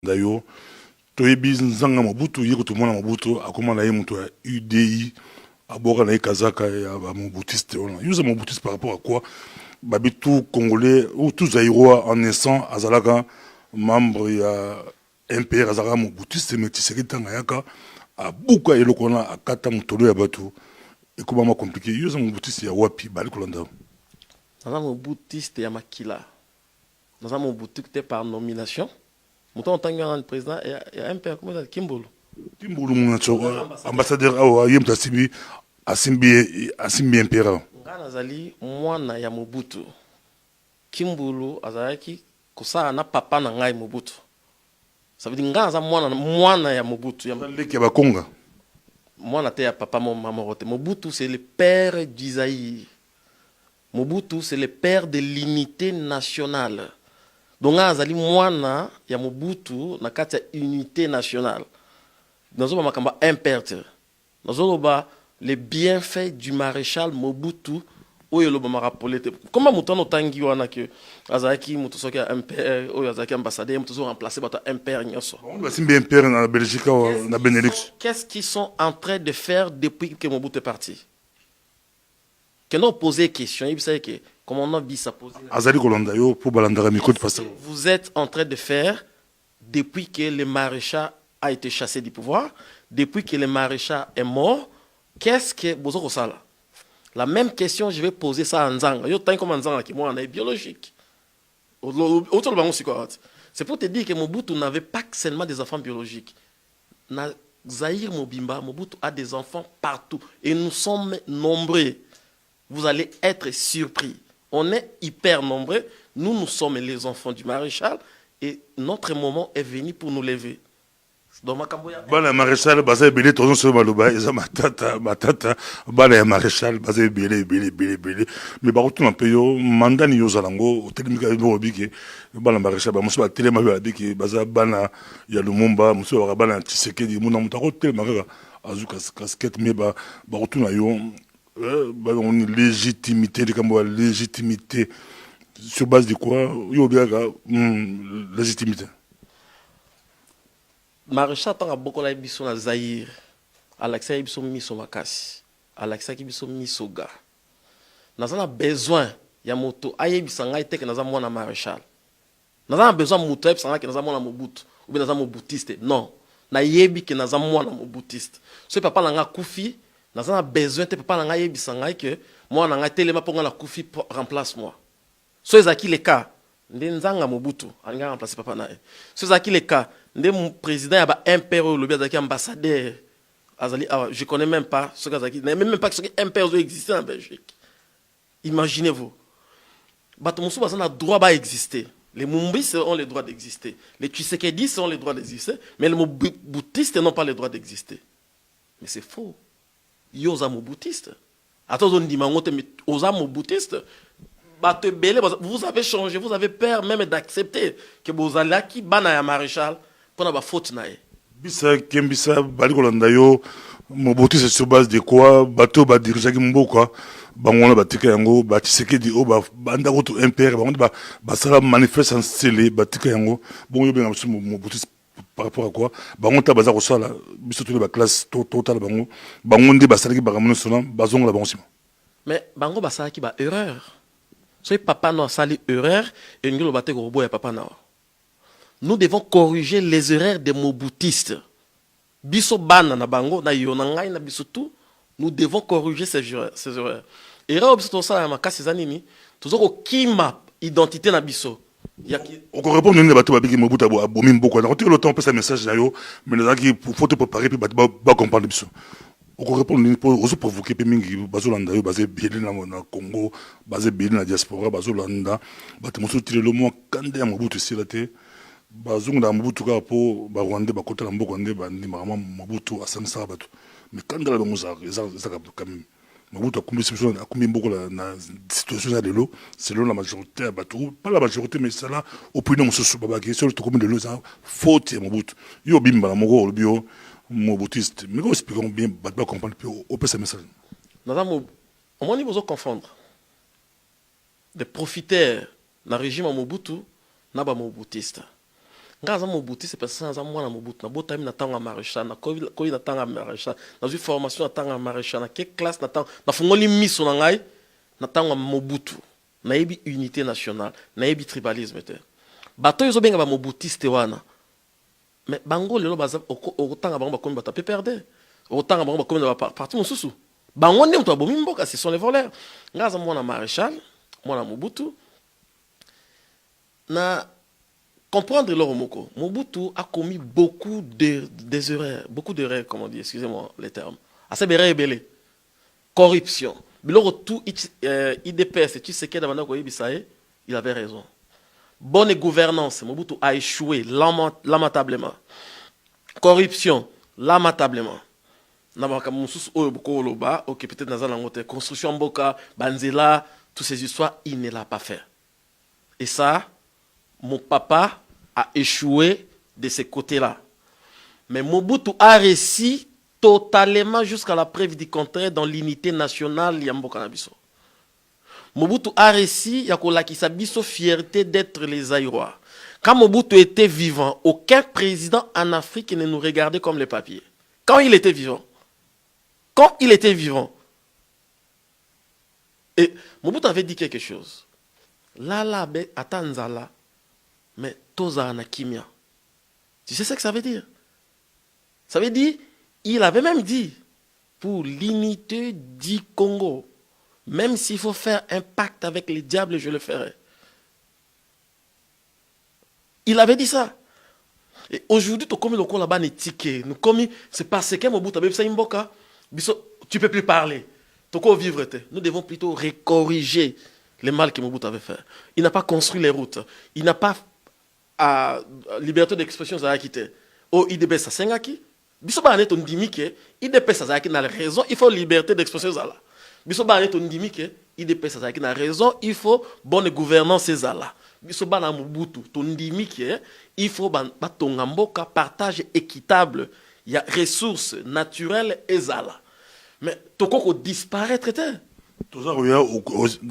D'ailleurs, toyebi nzanga Mobutu yiko tumona Mobutu akoma na ye muto ya UDI aboka na ye kazaka ya ba Mobutiste ona. Yuza Mobutiste par rapport à quoi? Babi tout congolais ou tout zaïrois en naissant azalaka membre ya MPR azalaka Mobutiste mais Tshisekedi tanga yaka abuka elokona akata mutolo ya batu ekoma compliqué. Yuza Mobutiste ya wapi bali kolanda. Naza Mobutiste ya makila. Naza Mobutiste par nomination. Mouton tant que président et un père comment ça Kimbolo. Kimbolo mon ambassadeur awa yem tasibi asimbi impera. Ngana zali mwana ya Mobutu. Kimbolo azalaki kosala na papa na ngai Mobutu. Ça veut dire ngana za mwana ya Mobutu ya leki ba Konga. Mwana te ya papa mon maman rote. Mobutu c'est le père d'Isaïe. Mobutu c'est le père de l'unité nationale. Donc azali mwana ya Mobutu na kati ya unité nationale. Nazo ba makamba imperte. Nazo ba les bienfaits du maréchal Mobutu oyo lo ba rappeler. Comment mutano tangi wana que azaki mutu soki impère oyo azaki ambassadeur mutu so remplacer bato impère nyoso. On va simbi impère na Belgique na Benelux. Qu'est-ce qu'ils sont en train de faire depuis que Mobutu est parti? Que nous poser question, il sait que comment on a dit ça poser. Azali kolanda yo pour balandara micro de façon. Vous êtes en train de faire depuis que le maréchal a été chassé du pouvoir, depuis que le maréchal est mort, qu'est-ce que Bozo Sala? La même question, je vais poser ça à Nzanga. Yo tant comme Nzanga qui moi on est biologique. C'est pour te dire que Mobutu n'avait pas seulement des enfants biologiques. Zahir Mobimba, Mobutu a des enfants partout et nous sommes nombreux. Vous allez être surpris. On est hyper nombreux. Nous sommes les enfants du maréchal et notre moment est venu pour nous lever. Bana maréchal basé belé tozo sur maloba eza matata bana maréchal basé belé mais ba retourne payo mandani yo zalango telemika yo biki bana maréchal ba muso ba telema yo biki baza bana ya Lumumba muso ba bana Tshisekedi muna mutako telema kaka azuka casquette mais ba retourne yo une légitimité légitimité sur base de quoi yo biaga légitimité. Maréchal tanga bokola biso na Zaïre. Alaksa biso miso makasi. Alaksa biso miso ga. Nazana besoin ya moto ayebisa ngai te ke naza mwana maréchal. Nazana besoin moto ayebisa ngai ke naza mwana Mobutu ou bien naza Mobutiste. Non. Na yebi ke naza mwana Mobutiste. So papa na nga kufi, nazana besoin te papa na nga yebisa ngai ke mwana nga telema ponga na kufi remplace moi. So ezaki le cas. Nde nzanga Mobutu anga remplacer papa na. So ezaki le cas. Le président a un père ou le ambassadeur. Je ne connais même pas ce qu'il même pas que un père existait en Belgique. Imaginez-vous. Batomoussou a droit d'exister. Les Mumbis ont le droit d'exister. Les Tshisekedis ont le droit d'exister. Mais les Moboutistes n'ont pas le droit d'exister. Mais c'est faux. Yosa Moboutistes. Attends, on dit, mais Osa Moboutistes. Vous avez changé, vous avez peur même d'accepter que vous allez qui bana maréchal. Pour la faute nae. Bisa kembisa bali kolanda yo Mobutu c'est sur base de quoi bateau ba diriger mboka bangona batika yango ba Tshisekedi o ba banda ko to impère ba sala manifeste en scellé batika yango bon yo benga Mobutu par rapport à quoi bangonta baza ko sala biso to ba classe total bangondi ba sala ki ba ramono sona bazonga la bangosima. Mais bango ba sala ki ba erreur. So papa no sali erreur et ngilo bateko robo ya papa na. Nous devons corriger les erreurs des Mobutistes. Biso bana na bango na yonangai na biso tout, nous devons corriger ces erreurs. Erreur biso to ça ma kasi zanini, tozoko kima identité na biso. On répond à bateau babiki Mobutu abomi mboko na kote le temps pesa message na yo mais les qui faut te préparer puis ba comprendre biso. On répond aux provoquer pe mingi bazolanda yo basé bien na Congo, basé bien na diaspora bazolanda bato mosu tire le mois kande ya Mobutu silate. Bazungu na Mobutu ka po ba Rwanda ba kota na mboko ndé ba ndi mama Mobutu asangisa bato mais quand la bango za quand même Mobutu akumbi mboko na situation ya lelo c'est la majorité ya bato pas la majorité mais c'est là opinion mosusu ba ki sur to comme de l'eau faute ya Mobutu yo bimba na moko bio Mobutiste mais expliquons bien ba comprendre puis au peut ce message nazamo au moins ils confondre des profiteurs na régime Mobutu na ba Mobutiste. ngaza mobutu c'est parce que naza mwana mobutu na botami na tanga maréchal na koyi na tanga maréchal na zui formation na tanga maréchal na ke classe na tanga na fungoli miso na ngai na tanga mobutu na yebi unité nationale na yebi tribalisme te bato yozo benga ba mobutiste wana mais bango lelo baza okotanga bango bakomi bata pe perdre okotanga bango bakomi na parti mosusu bango nde moto abomi mboka ce sont les voleurs ngaza mwana maréchal mwana mobutu na comprendre leur moko. Mobutu a commis beaucoup d'erreurs, comment dire, excusez-moi les termes. Assez belé. Corruption. Biloro tout IDPS, tu sais qu'il il avait raison. Bonne gouvernance, Mobutu a échoué lamentablement. Corruption, lamentablement. Nabaka mususu oyo boko loba, OK, peut-être dans la montée construction mboka, banzela, toutes ces histoires, il ne l'a pas fait. Et ça, mon papa a échoué de ce côté-là. Mais Mobutu a réussi totalement jusqu'à la preuve du contraire dans l'unité nationale Yamboka Nabiso. Mobutu a réussi à kolakisa biso fierté d'être les Zaïrois. Quand Mobutu était vivant, aucun président en Afrique ne nous regardait comme les papiers. Quand il était vivant. Quand il était vivant. Et Mobutu avait dit quelque chose. Là, atanzala. Mais toza na kimia. Tu sais ce que ça veut dire? Ça veut dire, il avait même dit, pour l'unité du Congo, même s'il faut faire un pacte avec les diables, je le ferai. Il avait dit ça. Et aujourd'hui, tu commis le coup là-bas, c'est parce que Mobutu a fait mboka, tu ne peux plus parler. Vivre. Nous devons plutôt recorriger les mal que Mobutu avait fait. Il n'a pas construit les routes. Il n'a pas à liberté d'expression ça a quitté au IDP ça sengaki biso ba net on dimi que IDP ça a na raison il faut liberté d'expression ça là biso ba net on dimi que IDP ça a na raison il faut bonne gouvernance ça là biso ba na Mobutu ton dimi que il faut ba tonga mboka partage équitable il y a ressources naturelles et ça là mais toko disparaître te toza koya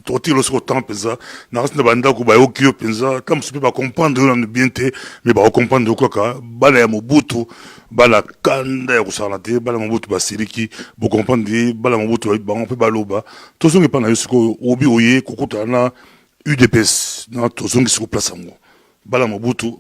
totilo siko temps penza na reste na banda ko ba okio penza comme tu peux pas comprendre na bien te mais ba comprendre quoi ka bala ya Mobutu bala kanda ya kusala te bala Mobutu ba siliki bo comprendre bala Mobutu ba on peut baloba tozongi pa na yosiko obi oye kokutana UDPS na tozongi siko place ngo bala Mobutu